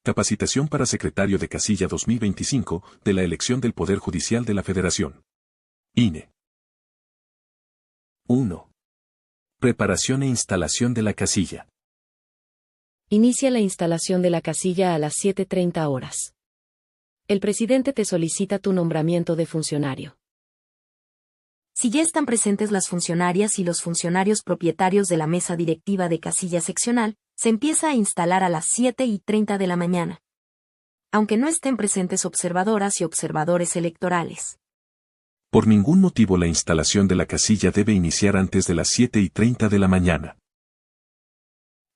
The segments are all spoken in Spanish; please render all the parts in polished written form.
Capacitación para secretario de casilla 2025 de la elección del Poder Judicial de la Federación. INE. 1. Preparación e instalación de la casilla. Inicia la instalación de la casilla a las 7:30 horas. El presidente te solicita tu nombramiento de funcionario. Si ya están presentes las funcionarias y los funcionarios propietarios de la mesa directiva de casilla seccional, se empieza a instalar a las 7:30 de la mañana. Aunque no estén presentes observadoras y observadores electorales. Por ningún motivo la instalación de la casilla debe iniciar antes de las 7:30 de la mañana.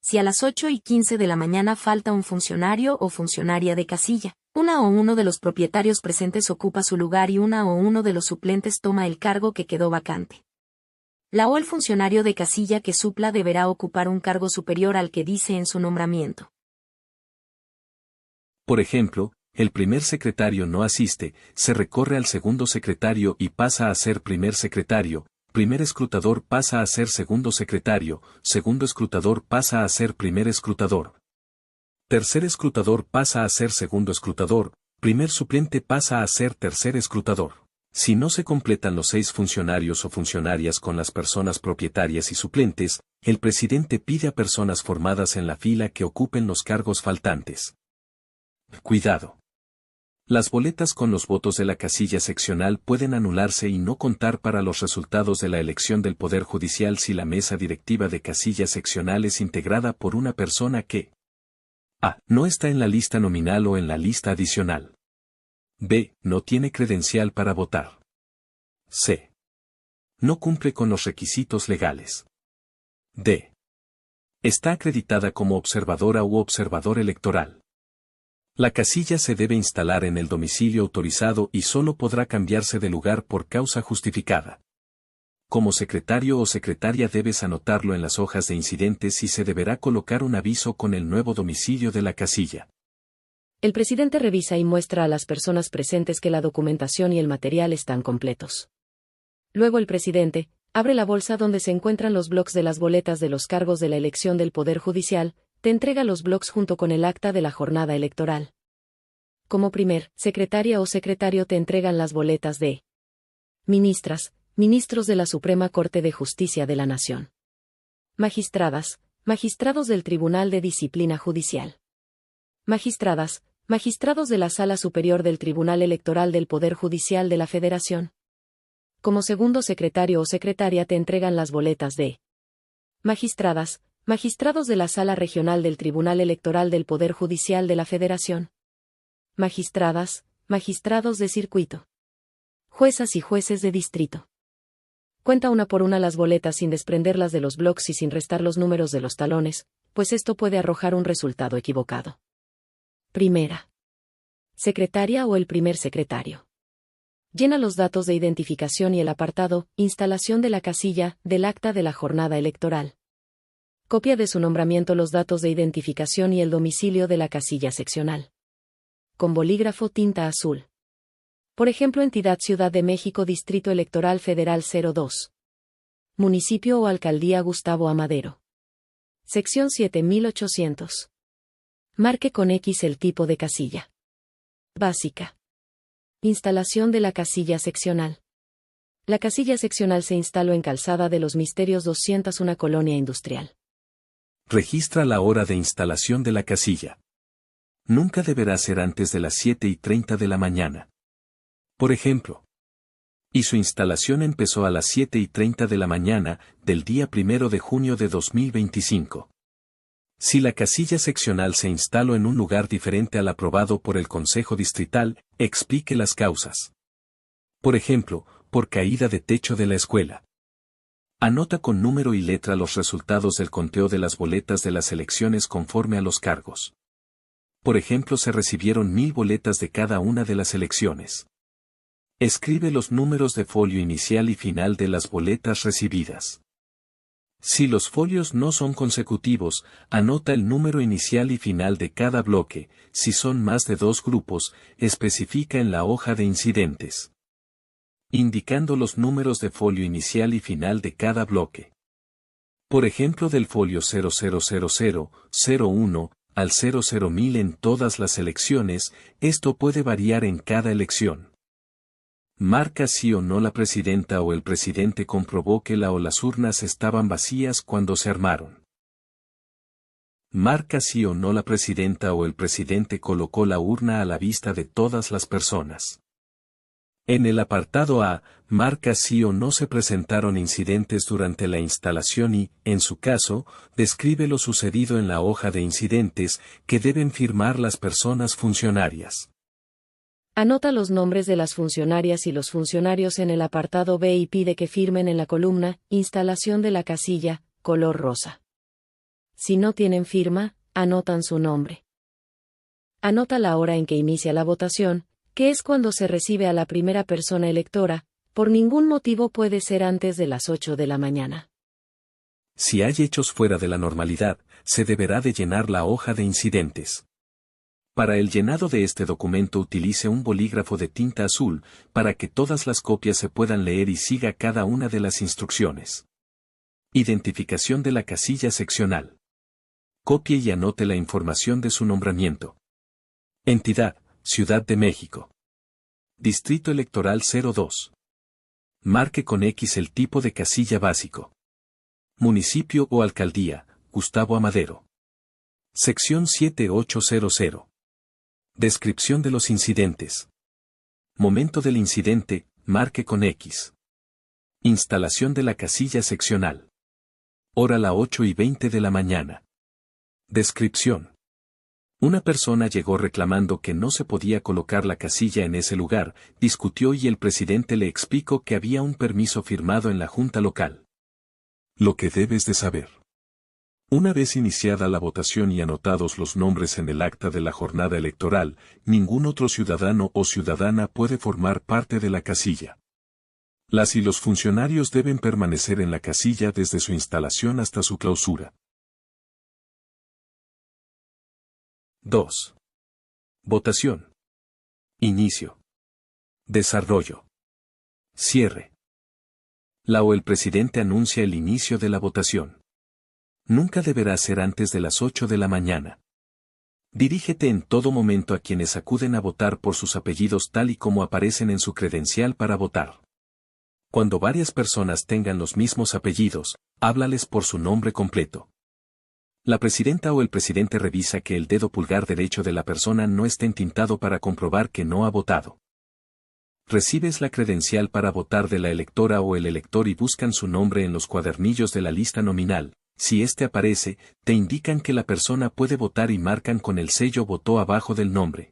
Si a las 8:15 de la mañana falta un funcionario o funcionaria de casilla, una o uno de los propietarios presentes ocupa su lugar y una o uno de los suplentes toma el cargo que quedó vacante. La o el funcionario de casilla que supla deberá ocupar un cargo superior al que dice en su nombramiento. Por ejemplo, el primer secretario no asiste, se recorre al segundo secretario y pasa a ser primer secretario, primer escrutador pasa a ser segundo secretario, segundo escrutador pasa a ser primer escrutador. Tercer escrutador pasa a ser segundo escrutador, primer suplente pasa a ser tercer escrutador. Si no se completan los 6 funcionarios o funcionarias con las personas propietarias y suplentes, el presidente pide a personas formadas en la fila que ocupen los cargos faltantes. Cuidado. Las boletas con los votos de la casilla seccional pueden anularse y no contar para los resultados de la elección del Poder Judicial si la mesa directiva de casilla seccional es integrada por una persona que a. No está en la lista nominal o en la lista adicional. B. No tiene credencial para votar. C. No cumple con los requisitos legales. D. Está acreditada como observadora u observador electoral. La casilla se debe instalar en el domicilio autorizado y solo podrá cambiarse de lugar por causa justificada. Como secretario o secretaria debes anotarlo en las hojas de incidentes y se deberá colocar un aviso con el nuevo domicilio de la casilla. El presidente revisa y muestra a las personas presentes que la documentación y el material están completos. Luego el presidente abre la bolsa donde se encuentran los blocs de las boletas de los cargos de la elección del Poder Judicial, te entrega los blocs junto con el acta de la jornada electoral. Como primer secretaria o secretario te entregan las boletas de ministras, ministros de la Suprema Corte de Justicia de la Nación. Magistradas, magistrados del Tribunal de Disciplina Judicial. Magistradas, magistrados de la Sala Superior del Tribunal Electoral del Poder Judicial de la Federación. Como segundo secretario o secretaria te entregan las boletas de magistradas, magistrados de la Sala Regional del Tribunal Electoral del Poder Judicial de la Federación. Magistradas, magistrados de circuito. Juezas y jueces de distrito. Cuenta una por una las boletas sin desprenderlas de los blocs y sin restar los números de los talones, pues esto puede arrojar un resultado equivocado. Primera. Secretaria o el primer secretario. Llena los datos de identificación y el apartado, instalación de la casilla, del acta de la jornada electoral. Copia de su nombramiento los datos de identificación y el domicilio de la casilla seccional. Con bolígrafo tinta azul. Por ejemplo, entidad Ciudad de México Distrito Electoral Federal 02. Municipio o Alcaldía Gustavo Amadero. Sección 7800. Marque con X el tipo de casilla. Básica. Instalación de la casilla seccional. La casilla seccional se instaló en Calzada de los Misterios 201 Colonia Industrial. Registra la hora de instalación de la casilla. Nunca deberá ser antes de las 7:30 de la mañana. Por ejemplo, y su instalación empezó a las 7:30 de la mañana del día 1 de junio de 2025. Si la casilla seccional se instaló en un lugar diferente al aprobado por el Consejo Distrital, explique las causas. Por ejemplo, por caída de techo de la escuela. Anota con número y letra los resultados del conteo de las boletas de las elecciones conforme a los cargos. Por ejemplo, se recibieron 1000 boletas de cada una de las elecciones. Escribe los números de folio inicial y final de las boletas recibidas. Si los folios no son consecutivos, anota el número inicial y final de cada bloque. Si son más de 2 grupos, especifica en la hoja de incidentes, indicando los números de folio inicial y final de cada bloque. Por ejemplo, del folio 000001 al 00.000 en todas las elecciones, esto puede variar en cada elección. Marca si o no la presidenta o el presidente comprobó que la o las urnas estaban vacías cuando se armaron. Marca si o no la presidenta o el presidente colocó la urna a la vista de todas las personas. En el apartado A, marca si o no se presentaron incidentes durante la instalación y, en su caso, describe lo sucedido en la hoja de incidentes, que deben firmar las personas funcionarias. Anota los nombres de las funcionarias y los funcionarios en el apartado B y pide que firmen en la columna Instalación de la casilla, color rosa. Si no tienen firma, anotan su nombre. Anota la hora en que inicia la votación, que es cuando se recibe a la primera persona electora, por ningún motivo puede ser antes de las 8 de la mañana. Si hay hechos fuera de la normalidad, se deberá de llenar la hoja de incidentes. Para el llenado de este documento utilice un bolígrafo de tinta azul, para que todas las copias se puedan leer y siga cada una de las instrucciones. Identificación de la casilla seccional. Copie y anote la información de su nombramiento. Entidad: Ciudad de México. Distrito Electoral 02. Marque con X el tipo de casilla básico. Municipio o alcaldía: Gustavo Amadero. Sección 7800. Descripción de los incidentes. Momento del incidente: marque con X. Instalación de la casilla seccional. Hora la 8:20 de la mañana. Descripción. Una persona llegó reclamando que no se podía colocar la casilla en ese lugar, discutió y el presidente le explicó que había un permiso firmado en la junta local. Lo que debes de saber. Una vez iniciada la votación y anotados los nombres en el acta de la jornada electoral, ningún otro ciudadano o ciudadana puede formar parte de la casilla. Las y los funcionarios deben permanecer en la casilla desde su instalación hasta su clausura. 2. Votación. Inicio. Desarrollo. Cierre. La o el presidente anuncia el inicio de la votación. Nunca deberá ser antes de las 8 de la mañana. Dirígete en todo momento a quienes acuden a votar por sus apellidos tal y como aparecen en su credencial para votar. Cuando varias personas tengan los mismos apellidos, háblales por su nombre completo. La presidenta o el presidente revisa que el dedo pulgar derecho de la persona no esté entintado para comprobar que no ha votado. Recibes la credencial para votar de la electora o el elector y buscan su nombre en los cuadernillos de la lista nominal. Si este aparece, te indican que la persona puede votar y marcan con el sello votó abajo del nombre.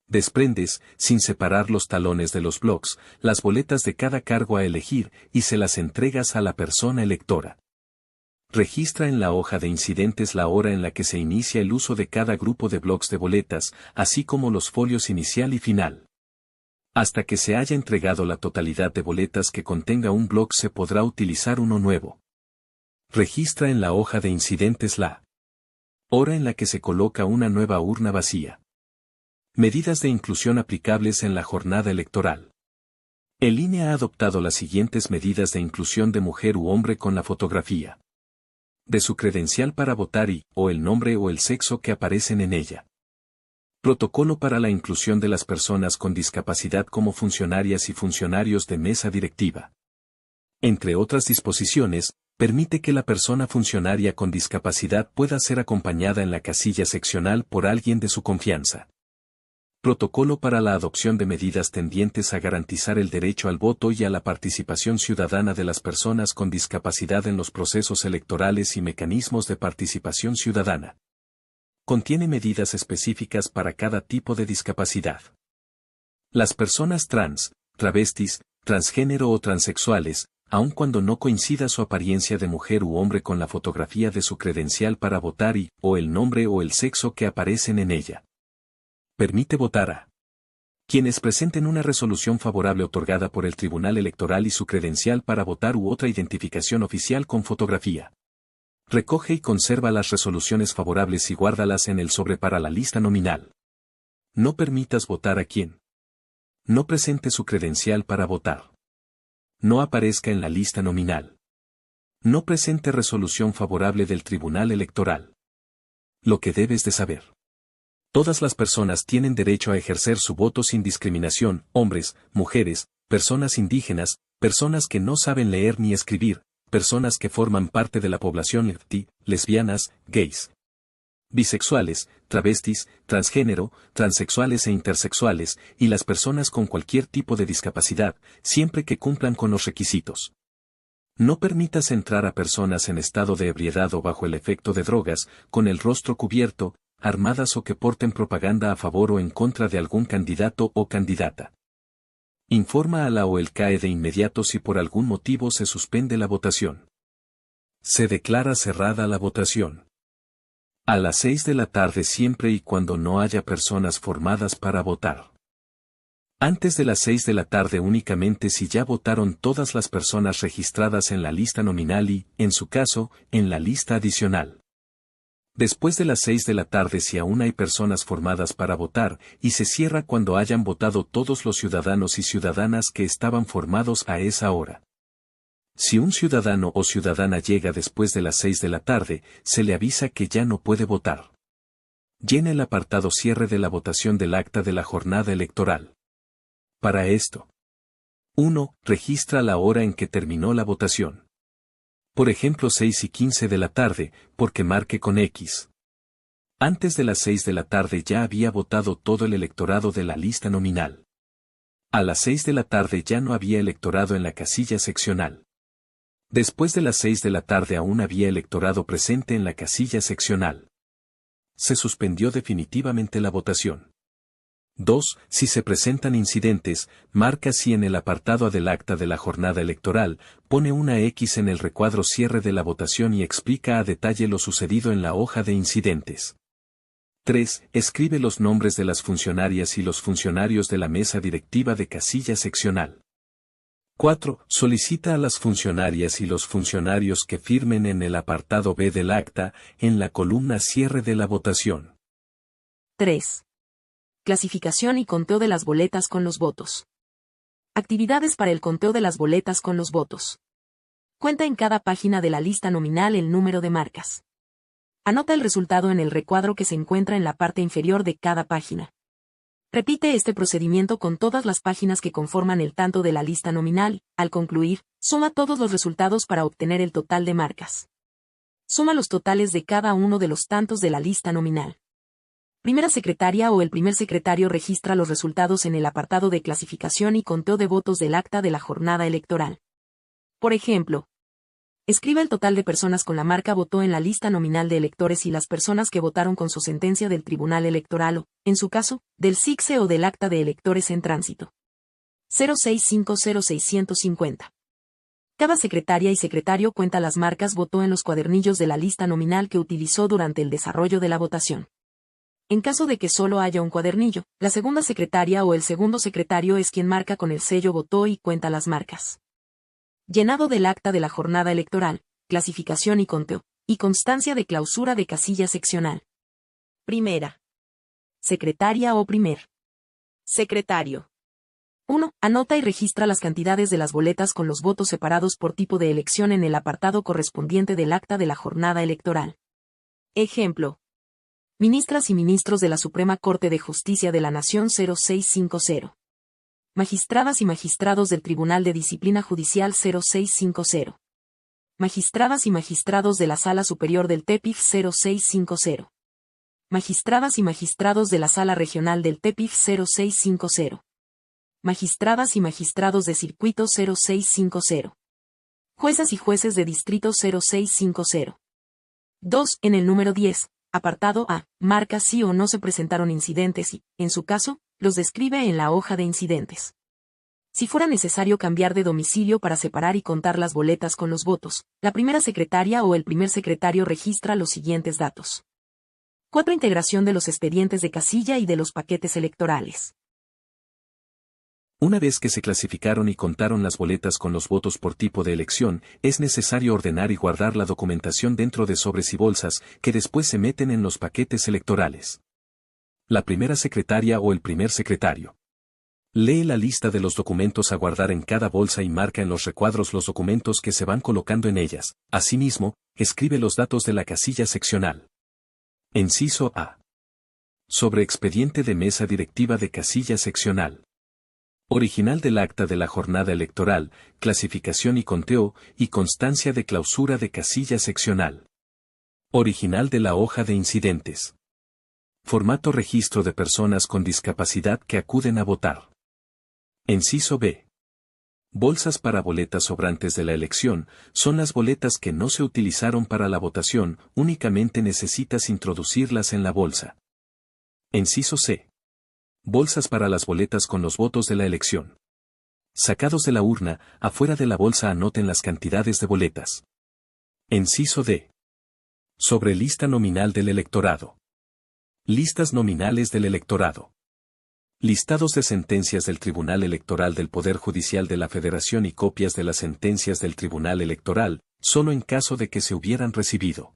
Desprendes, sin separar los talones de los blocs, las boletas de cada cargo a elegir y se las entregas a la persona electora. Registra en la hoja de incidentes la hora en la que se inicia el uso de cada grupo de blocs de boletas, así como los folios inicial y final. Hasta que se haya entregado la totalidad de boletas que contenga un bloc se podrá utilizar uno nuevo. Registra en la hoja de incidentes la hora en la que se coloca una nueva urna vacía. Medidas de inclusión aplicables en la jornada electoral. El INE ha adoptado las siguientes medidas de inclusión de mujer u hombre con la fotografía de su credencial para votar y, o el nombre o el sexo que aparecen en ella. Protocolo para la inclusión de las personas con discapacidad como funcionarias y funcionarios de mesa directiva. Entre otras disposiciones, permite que la persona funcionaria con discapacidad pueda ser acompañada en la casilla seccional por alguien de su confianza. Protocolo para la adopción de medidas tendientes a garantizar el derecho al voto y a la participación ciudadana de las personas con discapacidad en los procesos electorales y mecanismos de participación ciudadana. Contiene medidas específicas para cada tipo de discapacidad. Las personas trans, travestis, transgénero o transexuales, aun cuando no coincida su apariencia de mujer u hombre con la fotografía de su credencial para votar y, o el nombre o el sexo que aparecen en ella. Permite votar a quienes presenten una resolución favorable otorgada por el Tribunal Electoral y su credencial para votar u otra identificación oficial con fotografía. Recoge y conserva las resoluciones favorables y guárdalas en el sobre para la lista nominal. No permitas votar a quien no presente su credencial para votar. No aparezca en la lista nominal. No presente resolución favorable del Tribunal Electoral. Lo que debes de saber. Todas las personas tienen derecho a ejercer su voto sin discriminación, hombres, mujeres, personas indígenas, personas que no saben leer ni escribir, personas que forman parte de la población LGBT, lesbianas, gays, bisexuales, travestis, transgénero, transexuales e intersexuales, y las personas con cualquier tipo de discapacidad, siempre que cumplan con los requisitos. No permitas entrar a personas en estado de ebriedad o bajo el efecto de drogas, con el rostro cubierto, armadas o que porten propaganda a favor o en contra de algún candidato o candidata. Informa a la o el CAE de inmediato si por algún motivo se suspende la votación. Se declara cerrada la votación. A las 6 de la tarde siempre y cuando no haya personas formadas para votar. Antes de las 6 de la tarde únicamente si ya votaron todas las personas registradas en la lista nominal y, en su caso, en la lista adicional. Después de las 6 de la tarde si aún hay personas formadas para votar, y se cierra cuando hayan votado todos los ciudadanos y ciudadanas que estaban formados a esa hora. Si un ciudadano o ciudadana llega después de las 6 de la tarde, se le avisa que ya no puede votar. Llena el apartado cierre de la votación del acta de la jornada electoral. Para esto. 1. Registra la hora en que terminó la votación. Por ejemplo 6:15 de la tarde, porque marque con X. Antes de las 6 de la tarde ya había votado todo el electorado de la lista nominal. A las 6 de la tarde ya no había electorado en la casilla seccional. Después de las 6 de la tarde aún había electorado presente en la casilla seccional. Se suspendió definitivamente la votación. 2. Si se presentan incidentes, marca si en el apartado del acta de la jornada electoral, pone una X en el recuadro cierre de la votación y explica a detalle lo sucedido en la hoja de incidentes. 3. Escribe los nombres de las funcionarias y los funcionarios de la mesa directiva de casilla seccional. 4. Solicita a las funcionarias y los funcionarios que firmen en el apartado B del acta, en la columna cierre de la votación. 3. Clasificación y conteo de las boletas con los votos. Actividades para el conteo de las boletas con los votos. Cuenta en cada página de la lista nominal el número de marcas. Anota el resultado en el recuadro que se encuentra en la parte inferior de cada página. Repite este procedimiento con todas las páginas que conforman el tanto de la lista nominal. Al concluir, suma todos los resultados para obtener el total de marcas. Suma los totales de cada uno de los tantos de la lista nominal. Primera secretaria o el primer secretario registra los resultados en el apartado de clasificación y conteo de votos del acta de la jornada electoral. Por ejemplo, escribe el total de personas con la marca votó en la lista nominal de electores y las personas que votaron con su sentencia del Tribunal Electoral o, en su caso, del CICSE o del acta de electores en tránsito. 0650650. Cada secretaria y secretario cuenta las marcas votó en los cuadernillos de la lista nominal que utilizó durante el desarrollo de la votación. En caso de que solo haya un cuadernillo, la segunda secretaria o el segundo secretario es quien marca con el sello votó y cuenta las marcas. Llenado del acta de la jornada electoral, clasificación y conteo, y constancia de clausura de casilla seccional. Primera. Secretaria o primer secretario. 1. Anota y registra las cantidades de las boletas con los votos separados por tipo de elección en el apartado correspondiente del acta de la jornada electoral. Ejemplo. Ministras y ministros de la Suprema Corte de Justicia de la Nación 0650. Magistradas y magistrados del Tribunal de Disciplina Judicial 0650. Magistradas y magistrados de la Sala Superior del TEPIF 0650. Magistradas y magistrados de la Sala Regional del TEPIF 0650. Magistradas y magistrados de Circuito 0650. Juezas y jueces de Distrito 0650. 2. En el número 10. Apartado A, marca si o no se presentaron incidentes y, en su caso, los describe en la hoja de incidentes. Si fuera necesario cambiar de domicilio para separar y contar las boletas con los votos, la primera secretaria o el primer secretario registra los siguientes datos. 4. Integración de los expedientes de casilla y de los paquetes electorales. Una vez que se clasificaron y contaron las boletas con los votos por tipo de elección, es necesario ordenar y guardar la documentación dentro de sobres y bolsas, que después se meten en los paquetes electorales. La primera secretaria o el primer secretario. Lee la lista de los documentos a guardar en cada bolsa y marca en los recuadros los documentos que se van colocando en ellas. Asimismo, escribe los datos de la casilla seccional. Inciso A. Sobre expediente de mesa directiva de casilla seccional. Original del acta de la jornada electoral, clasificación y conteo, y constancia de clausura de casilla seccional. Original de la hoja de incidentes. Formato registro de personas con discapacidad que acuden a votar. Inciso B. Bolsas para boletas sobrantes de la elección, son las boletas que no se utilizaron para la votación, únicamente necesitas introducirlas en la bolsa. Inciso C. Bolsas para las boletas con los votos de la elección. Sacados de la urna, afuera de la bolsa anoten las cantidades de boletas. Inciso D. Sobre lista nominal del electorado. Listas nominales del electorado. Listados de sentencias del Tribunal Electoral del Poder Judicial de la Federación y copias de las sentencias del Tribunal Electoral, solo en caso de que se hubieran recibido.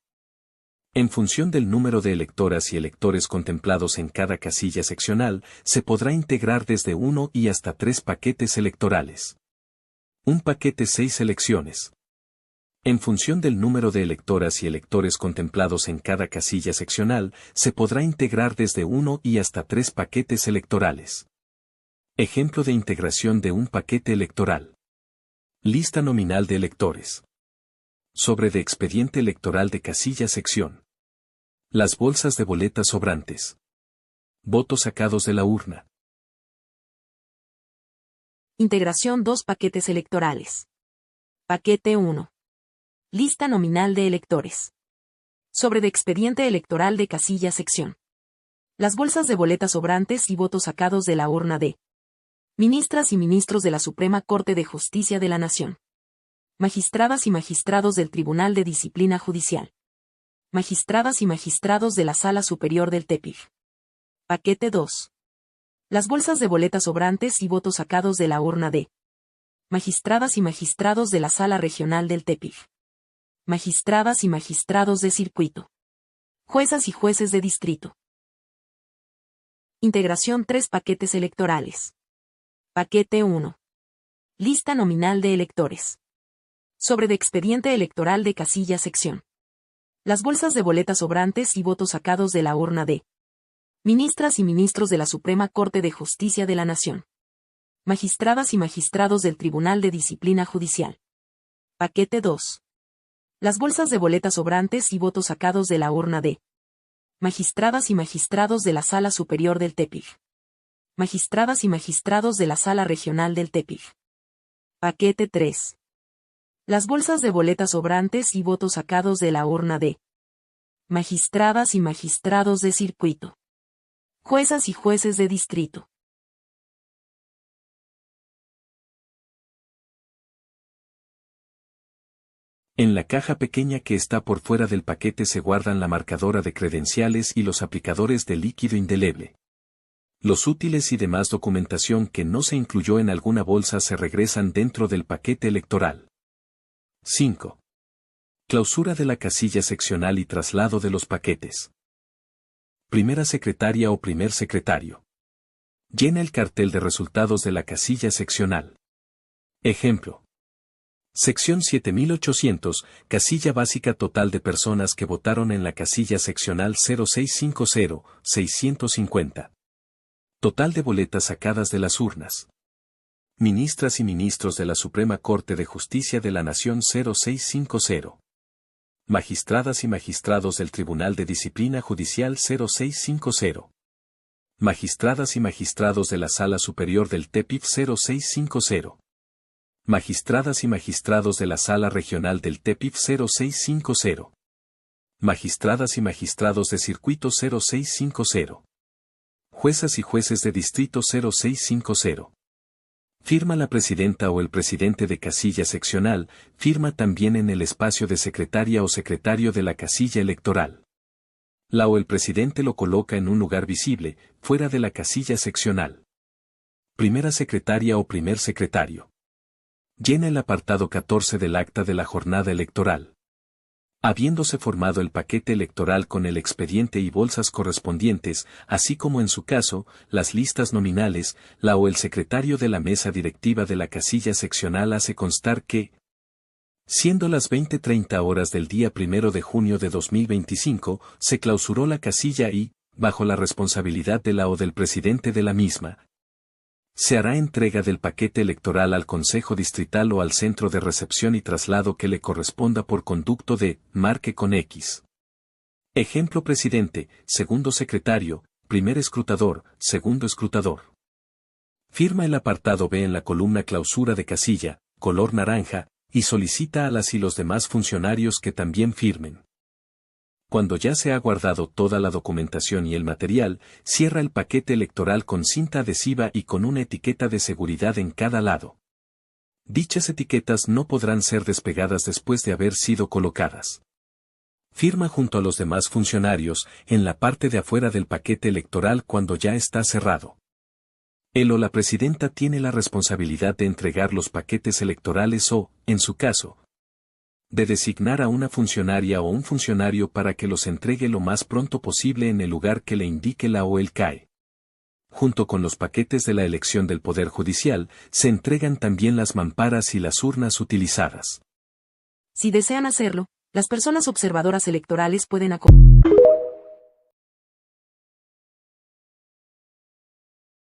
En función del número de electoras y electores contemplados en cada casilla seccional, se podrá integrar desde 1 y hasta 3 paquetes electorales. Un paquete 6 elecciones. En función del número de electoras y electores contemplados en cada casilla seccional, se podrá integrar desde 1 y hasta 3 paquetes electorales. Ejemplo de integración de un paquete electoral. Lista nominal de electores. Sobre de expediente electoral de casilla sección. Las bolsas de boletas sobrantes. Votos sacados de la urna. Integración 2 paquetes electorales. Paquete 1. Lista nominal de electores. Sobre de expediente electoral de casilla sección. Las bolsas de boletas sobrantes y votos sacados de la urna de ministras y ministros de la Suprema Corte de Justicia de la Nación. Magistradas y magistrados del Tribunal de Disciplina Judicial. Magistradas y magistrados de la Sala Superior del TEPIF. Paquete 2. Las bolsas de boletas sobrantes y votos sacados de la urna de magistradas y magistrados de la Sala Regional del TEPIF. Magistradas y magistrados de circuito. Juezas y jueces de distrito. Integración 3 paquetes electorales. Paquete 1. Lista nominal de electores. Sobre de expediente electoral de casilla sección. Las bolsas de boletas sobrantes y votos sacados de la urna de ministras y ministros de la Suprema Corte de Justicia de la Nación. Magistradas y magistrados del Tribunal de Disciplina Judicial. Paquete 2. Las bolsas de boletas sobrantes y votos sacados de la urna de magistradas y magistrados de la Sala Superior del TEPIF. Magistradas y magistrados de la Sala Regional del TEPIF. Paquete 3. Las bolsas de boletas sobrantes y votos sacados de la urna de magistradas y magistrados de circuito. Juezas y jueces de distrito. En la caja pequeña que está por fuera del paquete se guardan la marcadora de credenciales y los aplicadores de líquido indeleble. Los útiles y demás documentación que no se incluyó en alguna bolsa se regresan dentro del paquete electoral. 5. Clausura de la casilla seccional y traslado de los paquetes. Primera secretaria o primer secretario. Llena el cartel de resultados de la casilla seccional. Ejemplo. Sección 7800, casilla básica total de personas que votaron en la casilla seccional 0650-650. Total de boletas sacadas de las urnas. Ministras y ministros de la Suprema Corte de Justicia de la Nación 0650. Magistradas y magistrados del Tribunal de Disciplina Judicial 0650. Magistradas y magistrados de la Sala Superior del TEPIF 0650. Magistradas y magistrados de la Sala Regional del TEPIF 0650. Magistradas y magistrados de Circuito 0650. Juezas y jueces de Distrito 0650. Firma la presidenta o el presidente de casilla seccional, firma también en el espacio de secretaria o secretario de la casilla electoral. La o el presidente lo coloca en un lugar visible, fuera de la casilla seccional. Primera secretaria o primer secretario. Llena el apartado 14 del acta de la jornada electoral. Habiéndose formado el paquete electoral con el expediente y bolsas correspondientes, así como en su caso, las listas nominales, la o el secretario de la mesa directiva de la casilla seccional hace constar que Siendo las 20:30 horas del día 1 de junio de 2025, se clausuró la casilla y, bajo la responsabilidad de la o del presidente de la misma, se hará entrega del paquete electoral al Consejo Distrital o al centro de recepción y traslado que le corresponda por conducto de marque con X. Ejemplo: presidente, segundo secretario, primer escrutador, segundo escrutador. Firma el apartado B en la columna clausura de casilla, color naranja, y solicita a las y los demás funcionarios que también firmen. Cuando ya se ha guardado toda la documentación y el material, cierra el paquete electoral con cinta adhesiva y con una etiqueta de seguridad en cada lado. Dichas etiquetas no podrán ser despegadas después de haber sido colocadas. Firma junto a los demás funcionarios, en la parte de afuera del paquete electoral cuando ya está cerrado. Él o la presidenta tiene la responsabilidad de entregar los paquetes electorales o, en su caso, de designar a una funcionaria o un funcionario para que los entregue lo más pronto posible en el lugar que le indique la o el CAE. Junto con los paquetes de la elección del Poder Judicial, se entregan también las mamparas y las urnas utilizadas. Si desean hacerlo, las personas observadoras electorales pueden acompañar.